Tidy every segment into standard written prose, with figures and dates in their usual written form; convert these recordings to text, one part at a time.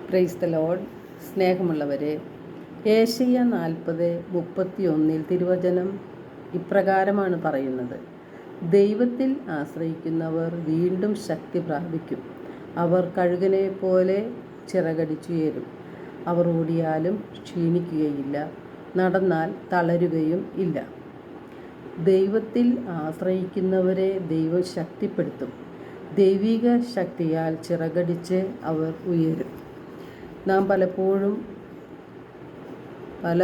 Praise the Lord. സ്നേഹമുള്ളവരെ, ഏശയ്യ 40:31 തിരുവചനം ഇപ്രകാരമാണ് പറയുന്നത്: ദൈവത്തിൽ ആശ്രയിക്കുന്നവർ വീണ്ടും ശക്തി പ്രാപിക്കും. അവർ കഴുകനെ പോലെ ചിറകടിച്ചുയരും. അവർ ഓടിയാലും ക്ഷീണിക്കുകയില്ല, നടന്നാൽ തളരുകയും ഇല്ല. ദൈവത്തിൽ ആശ്രയിക്കുന്നവരെ ദൈവം ശക്തിപ്പെടുത്തും. ദൈവിക ശക്തിയാൽ ചിറകടിച്ച് അവർ ഉയരും. നാം പലപ്പോഴും പല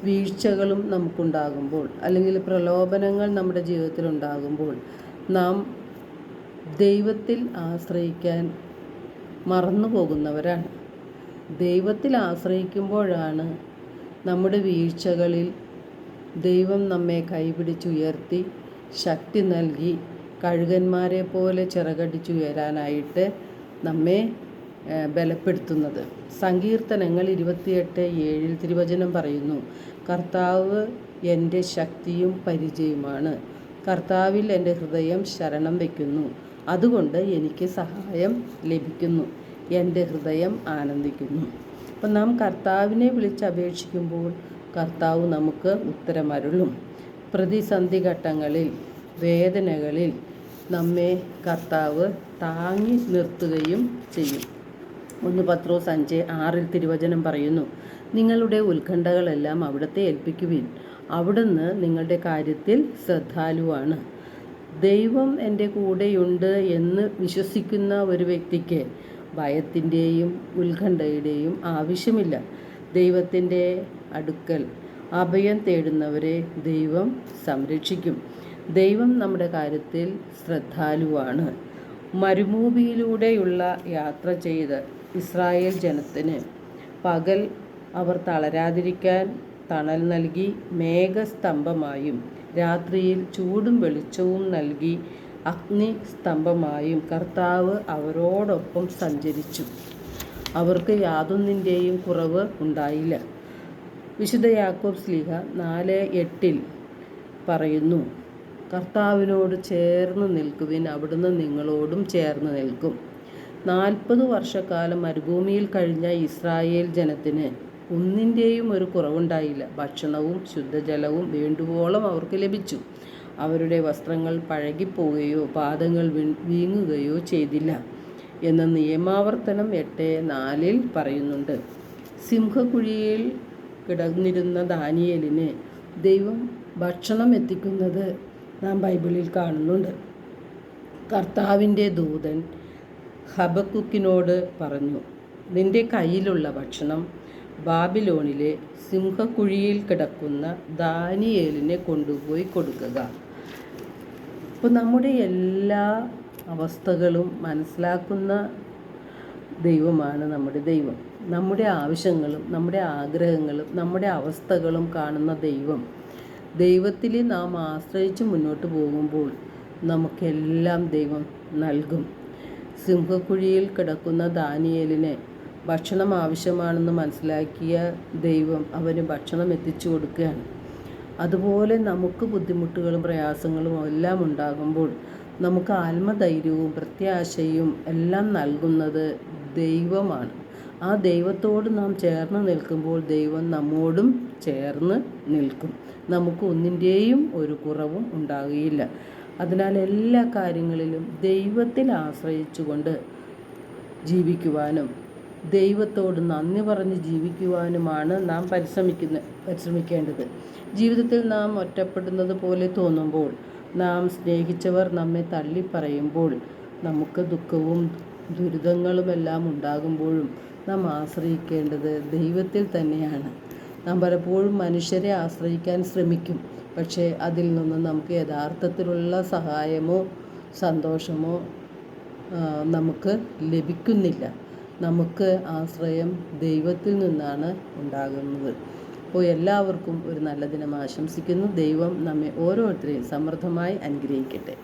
വീഴ്ചകളും നമുക്കുണ്ടാകുമ്പോൾ, അല്ലെങ്കിൽ പ്രലോഭനങ്ങൾ നമ്മുടെ ജീവിതത്തിൽ ഉണ്ടാകുമ്പോൾ, നാം ദൈവത്തിൽ ആശ്രയിക്കാൻ മറന്നു പോകുന്നവരാണ്. ദൈവത്തിൽ ആശ്രയിക്കുമ്പോഴാണ് നമ്മുടെ വീഴ്ചകളിൽ ദൈവം നമ്മെ കൈപിടിച്ചുയർത്തി ശക്തി നൽകി കഴുകന്മാരെ പോലെ ചിറകടിച്ചുയരാനായിട്ട് നമ്മെ ബലപ്പെടുത്തുന്നത്. സങ്കീർത്തനങ്ങൾ 28:7 തിരുവചനം പറയുന്നു: കർത്താവ് എൻ്റെ ശക്തിയും പരിചയവുമാണ്. കർത്താവിൽ എൻ്റെ ഹൃദയം ശരണം വയ്ക്കുന്നു, അതുകൊണ്ട് എനിക്ക് സഹായം ലഭിക്കുന്നു. എൻ്റെ ഹൃദയം ആനന്ദിക്കുന്നു. അപ്പം നാം കർത്താവിനെ വിളിച്ചപേക്ഷിക്കുമ്പോൾ കർത്താവ് നമുക്ക് ഉത്തരമരുളും. പ്രതിസന്ധി ഘട്ടങ്ങളിൽ, വേദനകളിൽ നമ്മെ കർത്താവ് താങ്ങി നിർത്തുകയും ചെയ്യും. 1 പത്രോസ് 5:6 തിരുവചനം പറയുന്നു: നിങ്ങളുടെ ഉത്കണ്ഠകളെല്ലാം അവിടുത്തെ ഏൽപ്പിക്കുവിൻ, അവിടുന്ന് നിങ്ങളുടെ കാര്യത്തിൽ ശ്രദ്ധാലുവാണ്. ദൈവം എൻ്റെ കൂടെയുണ്ട് എന്ന് വിശ്വസിക്കുന്ന ഒരു വ്യക്തിക്ക് ഭയത്തിൻ്റെയും ഉത്കണ്ഠയുടെയും ആവശ്യമില്ല. ദൈവത്തിൻ്റെ അടുക്കൽ അഭയം തേടുന്നവരെ ദൈവം സംരക്ഷിക്കും. ദൈവം നമ്മുടെ കാര്യത്തിൽ ശ്രദ്ധാലുവാണ്. മരുഭൂമിയിലൂടെയുള്ള യാത്ര ചെയ്ത ഇസ്രായേൽ ജനത്തിന് പകൽ അവർ തളരാതിരിക്കാൻ തണൽ നൽകി മേഘസ്തംഭമായും രാത്രിയിൽ ചൂടും വെളിച്ചവും നൽകി അഗ്നിസ്തംഭമായും കർത്താവ് അവരോടൊപ്പം സഞ്ചരിച്ചു. അവർക്ക് യാതൊന്നിൻ്റെയും കുറവ് ഉണ്ടായില്ല. വിശുദ്ധ യാക്കോബ് ശ്ലീഹ 4:8 പറയുന്നു: കർത്താവിനോട് ചേർന്ന് നിൽക്കുവിൻ, അവിടുന്ന് നിങ്ങളോടും ചേർന്ന് നിൽക്കും. 40 വർഷക്കാലം മരുഭൂമിയിൽ കഴിഞ്ഞ ഇസ്രായേൽ ജനത്തിന് ഒന്നിൻ്റെയും ഒരു കുറവുണ്ടായില്ല. ഭക്ഷണവും ശുദ്ധജലവും വേണ്ടുവോളം അവർക്ക് ലഭിച്ചു. അവരുടെ വസ്ത്രങ്ങൾ പഴകിപ്പോവുകയോ പാദങ്ങൾ വീങ്ങുകയോ ചെയ്തില്ല എന്ന് നിയമാവർത്തനം 8:4 പറയുന്നുണ്ട്. സിംഹക്കുഴിയിൽ കിടന്നിരുന്ന ദാനിയേലിന് ദൈവം ഭക്ഷണം എത്തിക്കുന്നത് നാം ബൈബിളിൽ കാണുന്നുണ്ട്. കർത്താവിൻ്റെ ദൂതൻ ഹബക്കുക്കിനോട് പറഞ്ഞു: നിന്റെ കയ്യിലുള്ള ഭക്ഷണം ബാബിലോണിലെ സിംഹക്കുഴിയിൽ കിടക്കുന്ന ദാനിയേലിനെ കൊണ്ടുപോയി കൊടുക്കുക. അപ്പോൾ നമ്മുടെ എല്ലാ അവസ്ഥകളും മനസ്സിലാക്കുന്ന ദൈവമാണ് നമ്മുടെ ദൈവം. നമ്മുടെ ആവശ്യങ്ങളും നമ്മുടെ ആഗ്രഹങ്ങളും നമ്മുടെ അവസ്ഥകളും കാണുന്ന ദൈവം. ദൈവത്തിൽ നാം ആശ്രയിച്ച് മുന്നോട്ട് പോകുമ്പോൾ നമുക്കെല്ലാം ദൈവം നൽകും. സിംഹക്കുഴിയിൽ കിടക്കുന്ന ദാനിയേലിന് ഭക്ഷണം ആവശ്യമാണെന്ന് മനസ്സിലാക്കിയ ദൈവം അവന് ഭക്ഷണം എത്തിച്ചു കൊടുക്കുകയാണ്. അതുപോലെ നമുക്ക് ബുദ്ധിമുട്ടുകളും പ്രയാസങ്ങളും എല്ലാം ഉണ്ടാകുമ്പോൾ നമുക്ക് ആത്മധൈര്യവും പ്രത്യാശയും എല്ലാം നൽകുന്നത് ദൈവമാണ്. ആ ദൈവത്തോട് നാം ചേർന്ന് നിൽക്കുമ്പോൾ ദൈവം നമ്മോടും ചേർന്ന് നിൽക്കും. നമുക്ക് ഒന്നിൻ്റെയും ഒരു കുറവും ഉണ്ടാകുകയില്ല. അതിനാൽ എല്ലാ കാര്യങ്ങളിലും ദൈവത്തിൽ ആശ്രയിച്ചുകൊണ്ട് ജീവിക്കുവാനും ദൈവത്തോട് നന്ദി പറഞ്ഞ് ജീവിക്കുവാനുമാണ് നാം പരിശ്രമിക്കേണ്ടത്. ജീവിതത്തിൽ നാം ഒറ്റപ്പെടുന്നത് പോലെ തോന്നുമ്പോൾ, നാം സ്നേഹിച്ചവർ നമ്മെ തള്ളിപ്പറയുമ്പോൾ, നമുക്ക് ദുഃഖവും ദുരിതങ്ങളുമെല്ലാം ഉണ്ടാകുമ്പോഴും നാം ആശ്രയിക്കേണ്ടത് ദൈവത്തിൽ തന്നെയാണ്. നാം പലപ്പോഴും മനുഷ്യരെ ആശ്രയിക്കാൻ ശ്രമിക്കും, പക്ഷേ അതിൽ നിന്ന് നമുക്ക് യഥാർത്ഥത്തിലുള്ള സഹായമോ സന്തോഷമോ നമുക്ക് ലഭിക്കുന്നില്ല. നമുക്ക് ആശ്രയം ദൈവത്തിൽ നിന്നാണ് ഉണ്ടാകുന്നത്. അപ്പോൾ എല്ലാവർക്കും ഒരു നല്ല ദിനം ആശംസിക്കുന്നു. ദൈവം നമ്മെ ഓരോരുത്തരെയും സമൃദ്ധമായി അനുഗ്രഹിക്കട്ടെ.